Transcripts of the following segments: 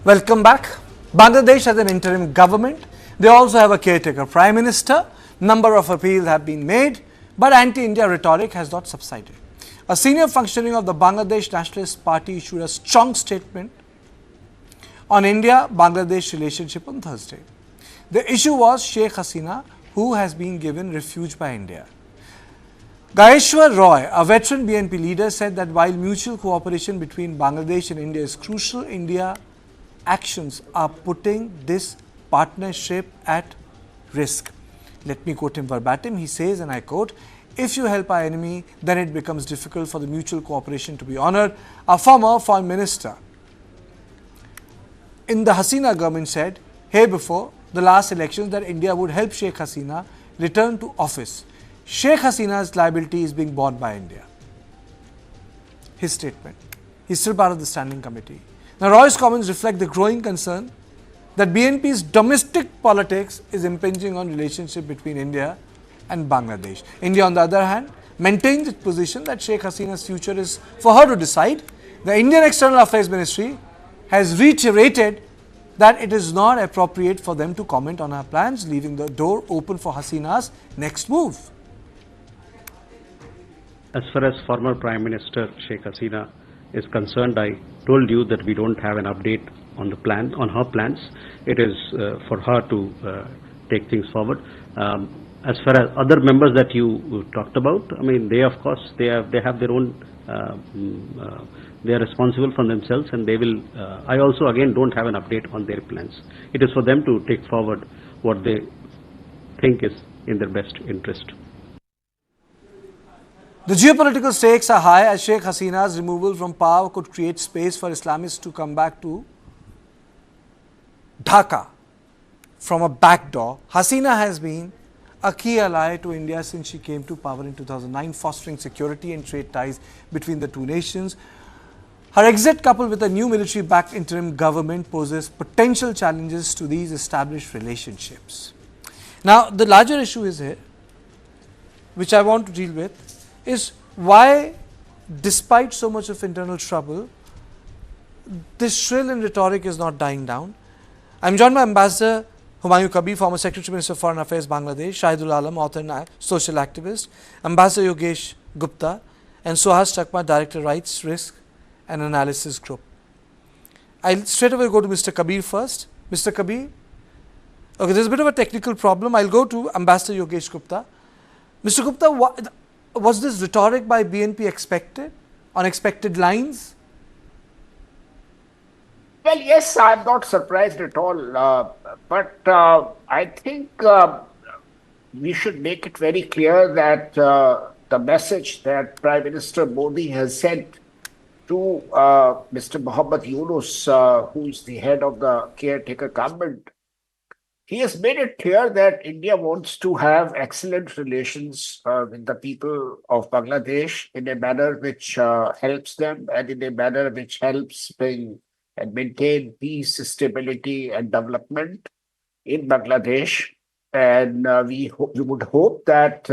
Welcome back. Bangladesh has an interim government. They also have a caretaker prime minister. Number of appeals have been made, but anti-India rhetoric has not subsided. A senior functionary of the Bangladesh Nationalist Party issued a strong statement on India-Bangladesh relationship on Thursday. The issue was Sheikh Hasina, who has been given refuge by India. Gayeshwar Roy, a veteran BNP leader, said that while mutual cooperation between Bangladesh and India is crucial, India actions are putting this partnership at risk. Let me quote him verbatim. He says, and I quote, "If you help our enemy, then it becomes difficult for the mutual cooperation to be honored." A former foreign minister in the Hasina government said here before the last elections that India would help Sheikh Hasina return to office. Sheikh Hasina's liability is being borne by India. His statement. He's still part of the standing committee. Now, Roy's comments reflect the growing concern that BNP's domestic politics is impinging on relationship between India and Bangladesh. India, on the other hand, maintains its position that Sheikh Hasina's future is for her to decide. The Indian External Affairs Ministry has reiterated that it is not appropriate for them to comment on her plans, leaving the door open for Hasina's next move. As far as former Prime Minister Sheikh Hasina is concerned, I told you that we don't have an update on her plans. It is for her to take things forward. As far as other members that you talked about, I mean, they of course they have their own. They are responsible for themselves, and they will. I also again don't have an update on their plans. It is for them to take forward what they think is in their best interest. The geopolitical stakes are high as Sheikh Hasina's removal from power could create space for Islamists to come back to Dhaka from a back door. Hasina has been a key ally to India since she came to power in 2009, fostering security and trade ties between the two nations. Her exit, coupled with a new military-backed interim government, poses potential challenges to these established relationships. Now, the larger issue is here, which I want to deal with, is why, despite so much of internal trouble, this shrill and rhetoric is not dying down. I am joined by Ambassador Humayun Kabir, former Secretary Minister of Foreign Affairs, Bangladesh, Shahidul Alam, author and social activist, Ambassador Yogesh Gupta, and Suhas Chakma, Director, Rights, Risk and Analysis Group. I'll straight away go to Mr. Kabir first. Mr. Kabir, okay, there's a bit of a technical problem. I'll go to Ambassador Yogesh Gupta. Mr. Gupta, was this rhetoric by BNP expected, on expected lines? Well, yes, I'm not surprised at all. But I think we should make it very clear that the message that Prime Minister Modi has sent to Mr. Muhammad Yunus, who is the head of the caretaker government, he has made it clear that India wants to have excellent relations with the people of Bangladesh in a manner which helps them and in a manner which helps bring and maintain peace, stability and development in Bangladesh. And we would hope that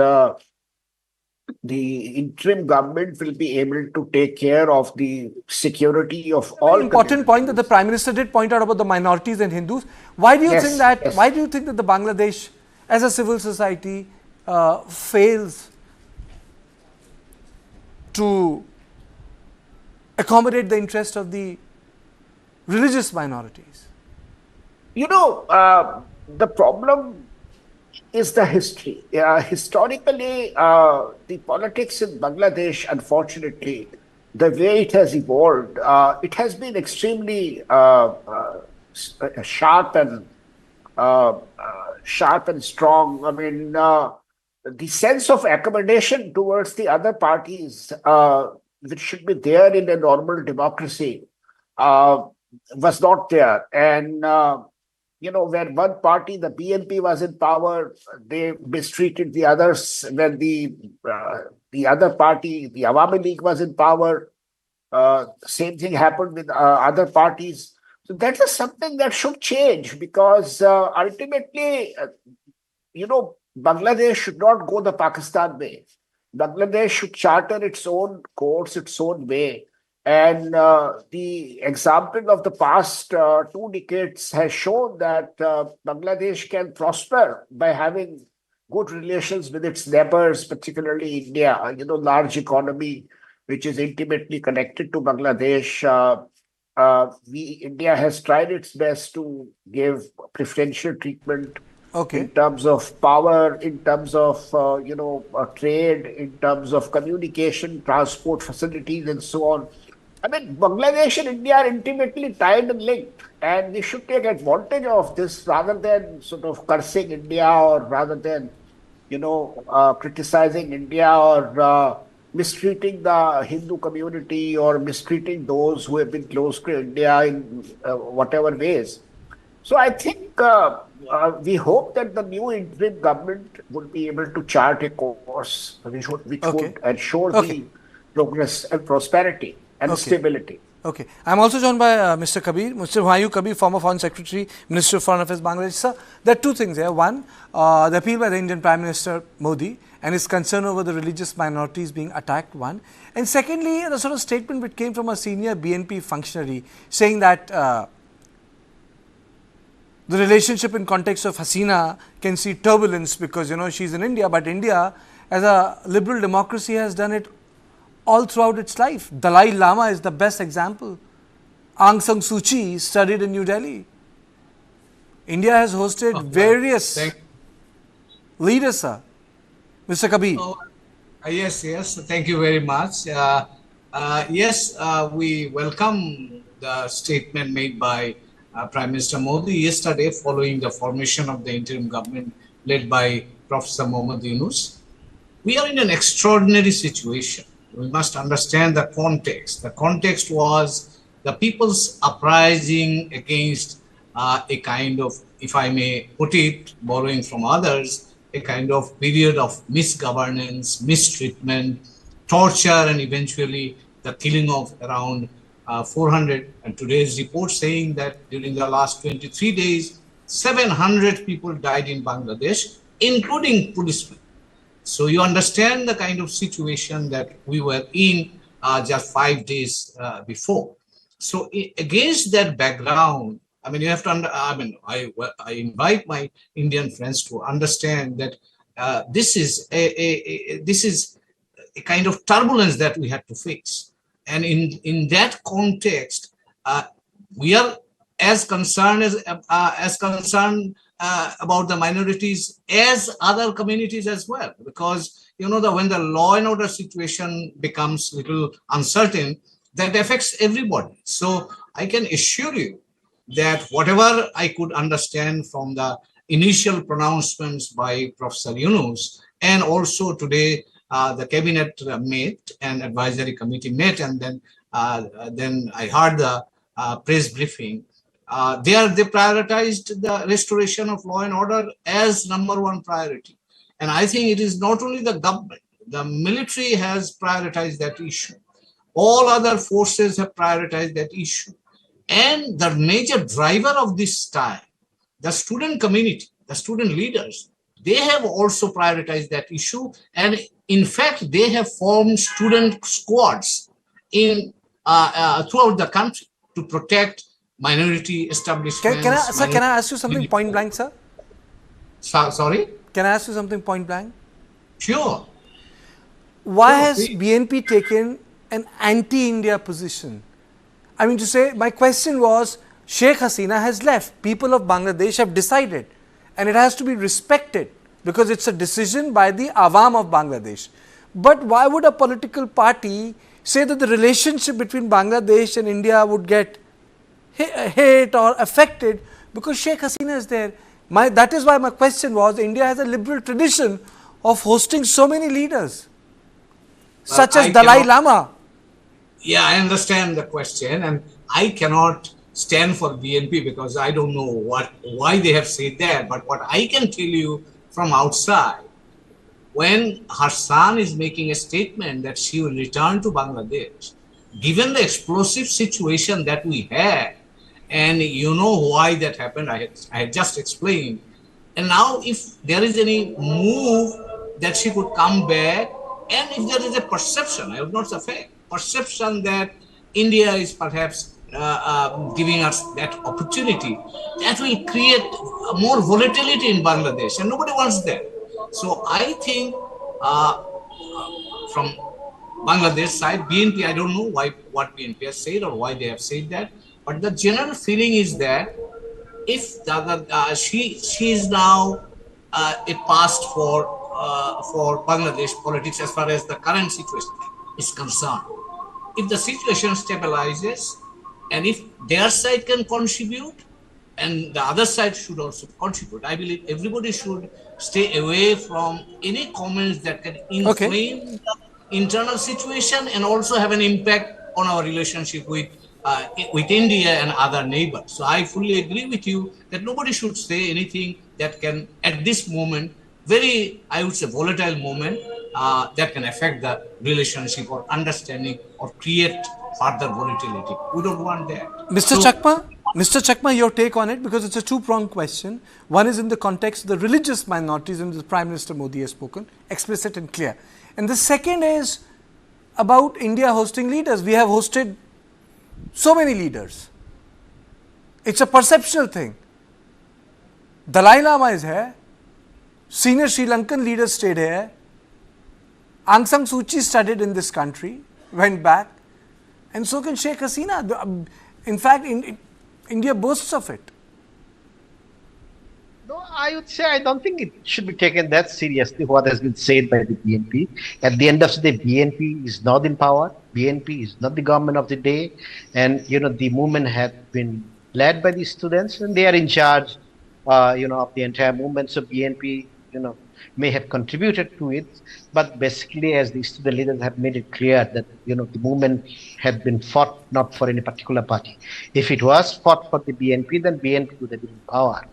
the interim government will be able to take care of the security of all. Important point that the Prime Minister did point out about the minorities and Hindus. Why do you think that? Yes. Why do you think that the Bangladesh, as a civil society, fails to accommodate the interest of the religious minorities? You know, the problem is the history. Historically, the politics in Bangladesh, unfortunately, the way it has evolved, it has been extremely sharp and strong. I mean, the sense of accommodation towards the other parties, which should be there in a normal democracy, was not there. And you know, when one party, the BNP, was in power, they mistreated the others. When the other party, the Awami League, was in power, same thing happened with other parties. So that is something that should change, because ultimately, you know, Bangladesh should not go the Pakistan way. Bangladesh should charter its own course, its own way. And the example of the past 2 decades has shown that Bangladesh can prosper by having good relations with its neighbors, particularly India, large economy, which is intimately connected to Bangladesh. India has tried its best to give preferential treatment Okay. in terms of power, in terms of trade, in terms of communication, transport facilities, and so on. I mean, Bangladesh and India are intimately tied and linked, and we should take advantage of this rather than sort of cursing India or rather than criticizing India or mistreating the Hindu community or mistreating those who have been close to India in whatever ways. So I think we hope that the new interim government would be able to chart a course which Okay. would ensure Okay. the progress and prosperity and Okay. stability. Okay. I'm also joined by Mr. Kabir, Mr. Humayun Kabir, former Foreign Secretary, Minister of Foreign Affairs, Bangladesh. Sir, there are two things here. One, the appeal by the Indian Prime Minister Modi and his concern over the religious minorities being attacked, one. And secondly, the sort of statement which came from a senior BNP functionary saying that the relationship in context of Hasina can see turbulence because, she's in India, but India as a liberal democracy has done it all throughout its life. Dalai Lama is the best example. Aung San Suu Kyi studied in New Delhi. India has hosted various leaders, sir. Mr. Kabir. Yes, thank you very much. Yes, we welcome the statement made by Prime Minister Modi yesterday following the formation of the interim government led by Professor Mohammad Yunus. We are in an extraordinary situation. We must understand the context. The context was the people's uprising against a kind of, if I may put it, borrowing from others, a kind of period of misgovernance, mistreatment, torture, and eventually the killing of around 400. And today's report saying that during the last 23 days, 700 people died in Bangladesh, including policemen. So you understand the kind of situation that we were in just 5 days before. So against that background, I mean, you have to. I invite my Indian friends to understand that this is a kind of turbulence that we had to face, and in that context, we are as concerned about the minorities as other communities as well, because when the law and order situation becomes little uncertain, that affects everybody. So I can assure you that whatever I could understand from the initial pronouncements by Professor Yunus, and also today the cabinet met and advisory committee met, and then I heard the press briefing. They prioritized the restoration of law and order as #1 priority. And I think it is not only the government, the military has prioritized that issue. All other forces have prioritized that issue. And the major driver of this time, the student community, the student leaders, they have also prioritized that issue. And in fact, they have formed student squads in throughout the country to protect minority establishments. Can I ask you something point blank, sir? Sorry? Can I ask you something point blank? Sure. Why has BNP taken an anti-India position? I mean to say, my question was, Sheikh Hasina has left. People of Bangladesh have decided, and it has to be respected because it's a decision by the Awam of Bangladesh. But why would a political party say that the relationship between Bangladesh and India would get hit or affected because Sheikh Hasina is there? That is why my question was, India has a liberal tradition of hosting so many leaders, such as Dalai Lama. Yeah, I understand the question, and I cannot stand for BNP because I don't know why they have said that. But what I can tell you from outside, when her son is making a statement that she will return to Bangladesh, given the explosive situation that we had, and you know why that happened, I had just explained. And now if there is any move that she could come back, and if there is a perception, I would not say fact, perception that India is perhaps giving us that opportunity, that will create more volatility in Bangladesh, and nobody wants that. So I think from Bangladesh side, BNP, I don't know what BNP has said or why they have said that, but the general feeling is that if she is now a past for Bangladesh politics as far as the current situation is concerned. If the situation stabilizes, and if their side can contribute, and the other side should also contribute, I believe everybody should stay away from any comments that can inflame the internal situation and also have an impact on our relationship with India and other neighbors. So I fully agree with you that nobody should say anything that can, at this moment, very, I would say, volatile moment, that can affect the relationship or understanding or create further volatility. We don't want that. Mr. Chakma, your take on it, because it's a two-pronged question. One is in the context of the religious minorities, and the Prime Minister Modi has spoken, explicit and clear. And the second is about India hosting leaders. We have hosted so many leaders. It's a perceptual thing. Dalai Lama is here. Senior Sri Lankan leaders stayed here. Aung San Suu Kyi studied in this country, went back. And so can Sheikh Hasina. In fact, India boasts of it. No, I would say I don't think it should be taken that seriously, what has been said by the BNP. At the end of the day, BNP is not in power. BNP is not the government of the day. And, the movement had been led by the students, and they are in charge, of the entire movement. So BNP, may have contributed to it. But basically, as the student leaders have made it clear that, the movement had been fought not for any particular party. If it was fought for the BNP, then BNP would have been in power.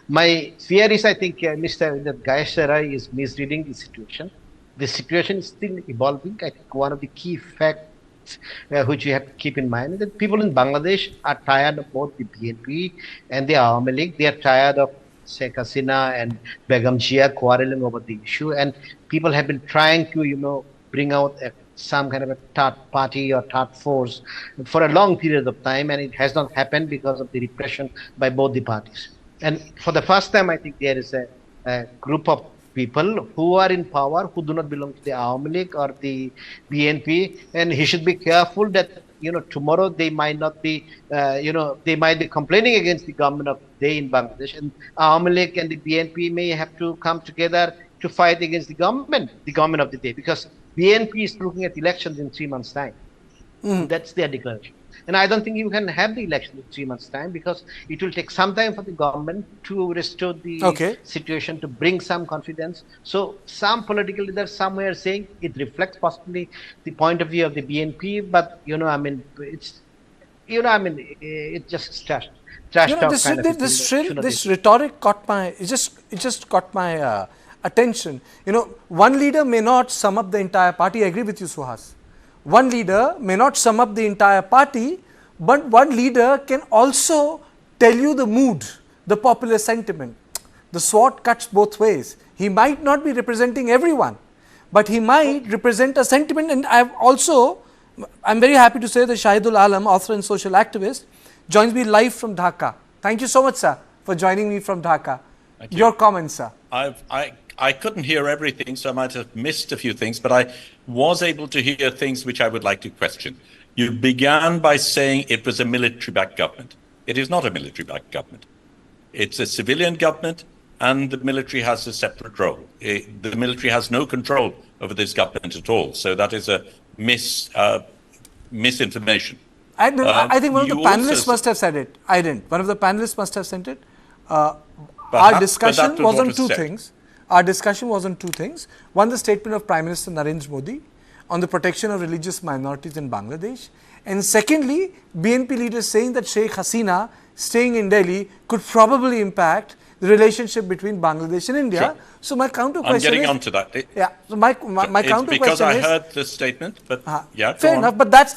My fear is, I think, Mr. Gayeshwar Roy is misreading the situation. The situation is still evolving. I think one of the key facts which you have to keep in mind is that people in Bangladesh are tired of both the BNP and the Awami League. They are tired of Sheikh Hasina and Begum Jia quarreling over the issue, and people have been trying to, bring out some kind of a third party or third force for a long period of time, and it has not happened because of the repression by both the parties. And for the first time, I think there is a group of people who are in power who do not belong to the Awami League or the BNP, and he should be careful that tomorrow they might not be, they might be complaining against the government of the day in Bangladesh, and Awami League and the BNP may have to come together to fight against the government of the day, because BNP is looking at elections in 3 months' time. That's their declaration. And I don't think you can have the election in 3 months' time, because it will take some time for the government to restore the situation, to bring some confidence. So some political leaders somewhere saying it reflects possibly the point of view of the BNP, but it's just trashed out. This rhetoric caught my, it just caught my attention. One leader may not sum up the entire party. I agree with you, Suhas. One leader may not sum up the entire party, but one leader can also tell you the mood, the popular sentiment. The sword cuts both ways. He might not be representing everyone, but he might represent a sentiment. And I'm very happy to say that Shahidul Alam, author and social activist, joins me live from Dhaka. Thank you so much, sir, for joining me from Dhaka. Your comments, sir. I couldn't hear everything, so I might have missed a few things, but I was able to hear things which I would like to question. You began by saying it was a military-backed government. It is not a military-backed government. It's a civilian government, and the military has a separate role. The military has no control over this government at all, so that is a misinformation. I think one of the panelists must have said it. I didn't. One of the panelists must have said it. Our discussion was on two things. Our discussion was on two things. One, the statement of Prime Minister Narendra Modi on the protection of religious minorities in Bangladesh. And secondly, BNP leaders saying that Sheikh Hasina staying in Delhi could probably impact the relationship between Bangladesh and India. Sure. So my counter question I'm getting on to that. So my counter question because I is, heard the statement, but fair enough. But that's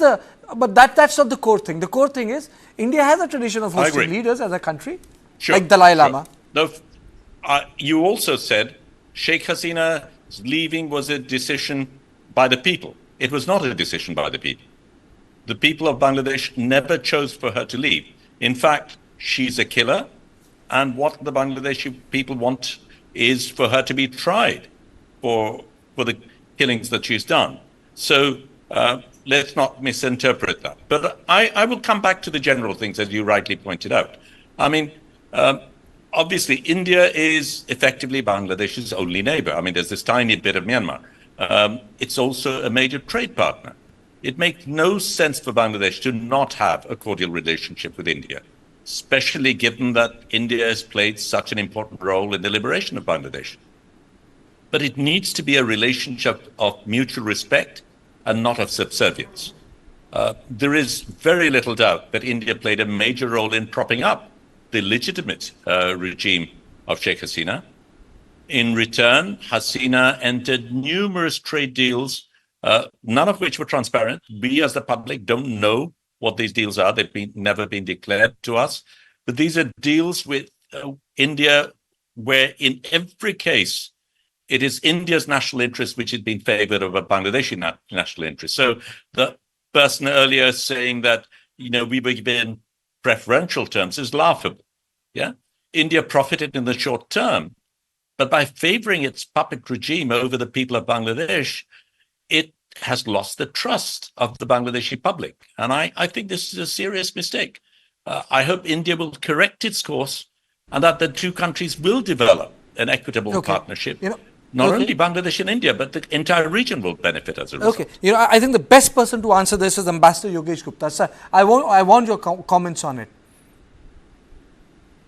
not the core thing. The core thing is India has a tradition of hosting leaders as a country, like Dalai Lama. No, you also said Sheikh Hasina's leaving was a decision by the people. It was not a decision by the people. The people of Bangladesh never chose for her to leave. In fact, she's a killer, and what the Bangladeshi people want is for her to be tried for the killings that she's done. So let's not misinterpret that. But I will come back to the general things, as you rightly pointed out. I mean, obviously, India is effectively Bangladesh's only neighbor. I mean, there's this tiny bit of Myanmar. It's also a major trade partner. It makes no sense for Bangladesh to not have a cordial relationship with India, especially given that India has played such an important role in the liberation of Bangladesh. But it needs to be a relationship of mutual respect and not of subservience. There is very little doubt that India played a major role in propping up the legitimate regime of Sheikh Hasina. In return, Hasina entered numerous trade deals, none of which were transparent. We as the public don't know what these deals are. They've never been declared to us. But these are deals with India where in every case, it is India's national interest which has been favored over Bangladeshi national interest. So the person earlier saying that, we were given preferential terms is laughable. Yeah, India profited in the short term, but by favoring its puppet regime over the people of Bangladesh, it has lost the trust of the Bangladeshi public. And I think this is a serious mistake. I hope India will correct its course and that the two countries will develop an equitable partnership. Not only Bangladesh and India, but the entire region will benefit as a result. Okay. I think the best person to answer this is Ambassador Yogesh Gupta. Sir, I want your comments on it.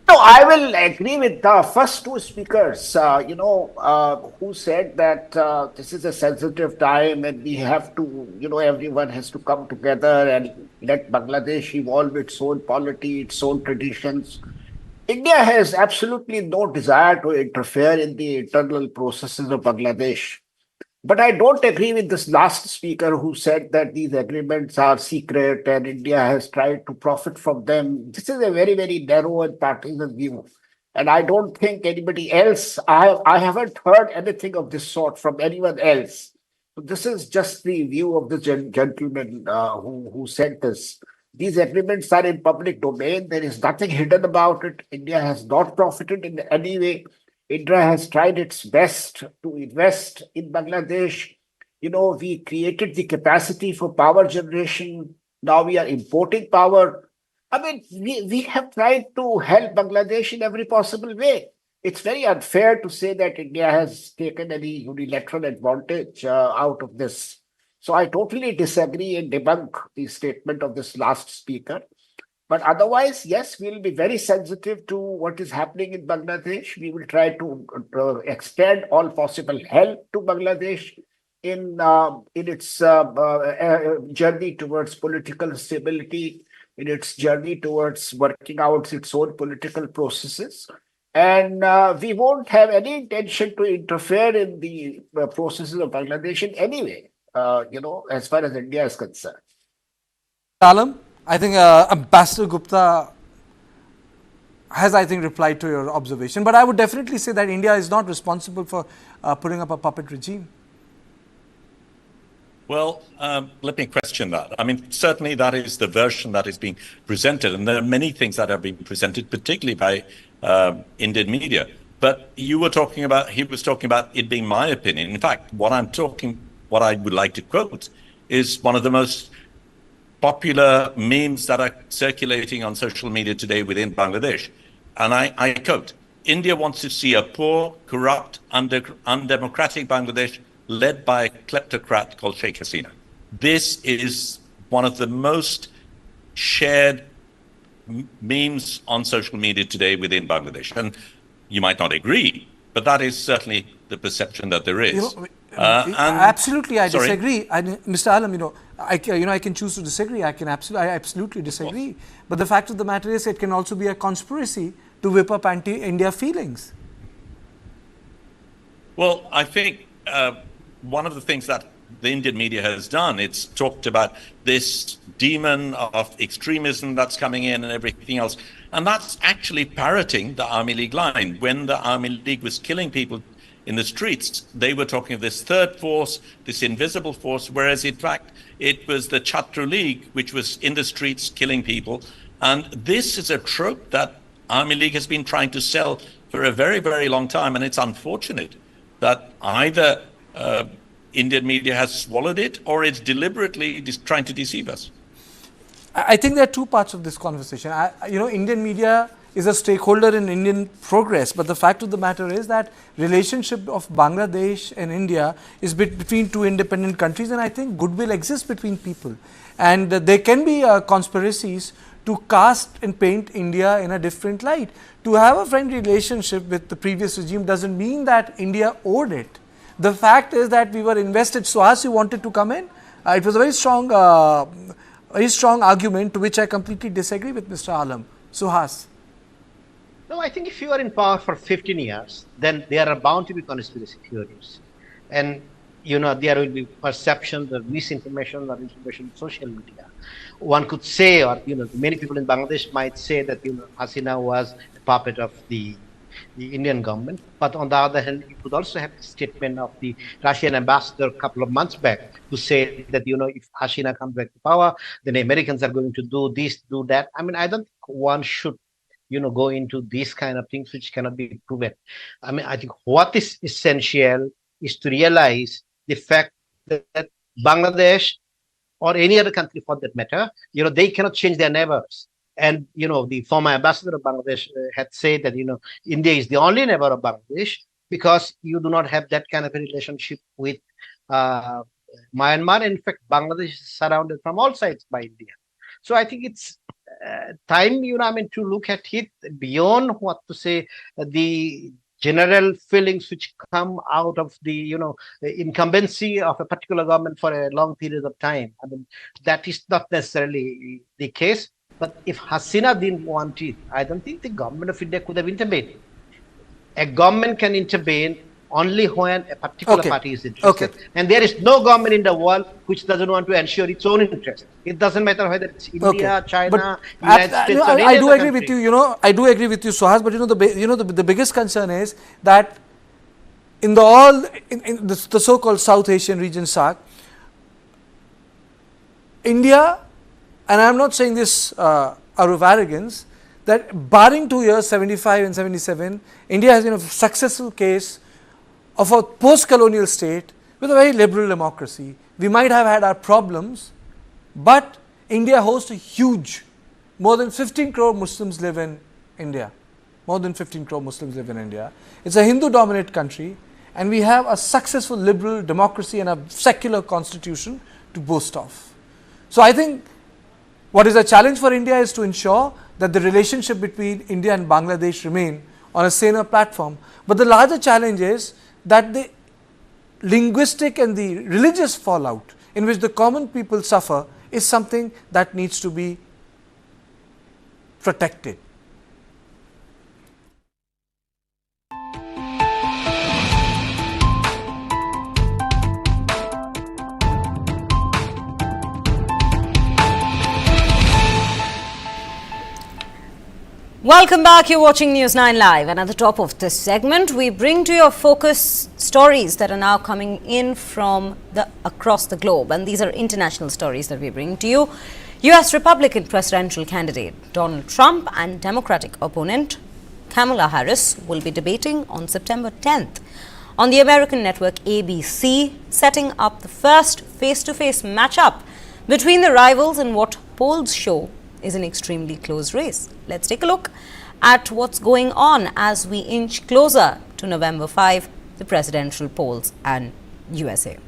No, I will agree with the first two speakers, who said that this is a sensitive time and we have to, everyone has to come together and let Bangladesh evolve its own polity, its own traditions. India has absolutely no desire to interfere in the internal processes of Bangladesh. But I don't agree with this last speaker who said that these agreements are secret and India has tried to profit from them. This is a very, very narrow and partisan view. And I don't think anybody else, I haven't heard anything of this sort from anyone else. So this is just the view of the gentleman who said this. These agreements are in public domain. There is nothing hidden about it. India has not profited in any way. India has tried its best to invest in Bangladesh. We created the capacity for power generation. Now we are importing power. I mean, we have tried to help Bangladesh in every possible way. It's very unfair to say that India has taken any unilateral advantage out of this. So I totally disagree and debunk the statement of this last speaker. But otherwise, yes, we'll be very sensitive to what is happening in Bangladesh. We will try to extend all possible help to Bangladesh in its journey towards political stability, in its journey towards working out its own political processes. And we won't have any intention to interfere in the processes of Bangladesh in any way. As far as India is concerned. Alam, I think Ambassador Gupta has, replied to your observation. But I would definitely say that India is not responsible for putting up a puppet regime. Well, let me question that. I mean, certainly that is the version that is being presented. And there are many things that are being presented, particularly by Indian media. But he was talking about it being my opinion. In fact, what I would like to quote is one of the most popular memes that are circulating on social media today within Bangladesh. And I quote, India wants to see a poor, corrupt, undemocratic Bangladesh led by a kleptocrat called Sheikh Hasina. This is one of the most shared memes on social media today within Bangladesh. And you might not agree, but that is certainly the perception that there is. Absolutely, I disagree. Mr. Alam, I can choose to disagree. I absolutely disagree. But the fact of the matter is, it can also be a conspiracy to whip up anti-India feelings. Well, I think one of the things that the Indian media has done, it's talked about this demon of extremism that's coming in and everything else. And that's actually parroting the Army League line. When the Army League was killing people in the streets, they were talking of this third force, this invisible force, whereas in fact it was the Chhatru League which was in the streets killing people. And this is a trope that Army League has been trying to sell for a very, very long time. And it's unfortunate that either Indian media has swallowed it or it's deliberately trying to deceive us. I think there are two parts of this conversation. Indian media is a stakeholder in Indian progress, but the fact of the matter is that relationship of Bangladesh and India is between two independent countries, and I think goodwill exists between people. And there can be conspiracies to cast and paint India in a different light. To have a friendly relationship with the previous regime doesn't mean that India owed it. The fact is that we were invested. Suhas, you wanted to come in? It was a very strong argument to which I completely disagree with Mr. Alam. Suhas. No, I think if you are in power for 15 years, then there are bound to be conspiracy theories. And, there will be perceptions of misinformation or information on social media. One could say, or, many people in Bangladesh might say that, Hasina was a puppet of the Indian government. But on the other hand, you could also have a statement of the Russian ambassador a couple of months back to say that, if Hasina comes back to power, then the Americans are going to do this, do that. I mean, I don't think one should go into these kind of things which cannot be proven. I mean, I think what is essential is to realize the fact that Bangladesh or any other country for that matter, they cannot change their neighbors. And, the former ambassador of Bangladesh had said that, India is the only neighbor of Bangladesh because you do not have that kind of a relationship with Myanmar. In fact, Bangladesh is surrounded from all sides by India. So I think it's time, to look at it beyond what to say, the general feelings which come out of the, incumbency of a particular government for a long period of time. I mean, that is not necessarily the case. But if Hasina didn't want it, I don't think the government of India could have intervened. A government can intervene only when a particular party is interested. And there is no government in the world which doesn't want to ensure its own interest. It doesn't matter whether it's India, China, United States, or any I do other agree country. with you. I do agree with you, Suhas. But the biggest concern is that in the so-called South Asian region, SAARC, India, and I am not saying this out of arrogance, that barring 2 years, 75 and 77, India has been a successful case of a post-colonial state with a very liberal democracy. We might have had our problems, but India hosts a huge, more than 15 crore Muslims live in India. More than 15 crore Muslims live in India. It's a Hindu-dominant country, and we have a successful liberal democracy and a secular constitution to boast of. So I think what is a challenge for India is to ensure that the relationship between India and Bangladesh remain on a saner platform. But the larger challenge is that the linguistic and the religious fallout in which the common people suffer is something that needs to be protected. Welcome back. You're watching News 9 Live, and at the top of this segment, we bring to your focus stories that are now coming in from across the globe, and these are international stories that we bring to you. U.S. Republican presidential candidate Donald Trump and Democratic opponent Kamala Harris will be debating on September 10th on the American network ABC, setting up the first face-to-face matchup between the rivals in what polls show is an extremely close race. Let's take a look at what's going on as we inch closer to November 5, the presidential polls and USA.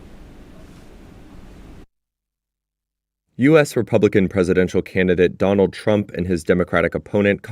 U.S. Republican presidential candidate Donald Trump and his Democratic opponent Kamala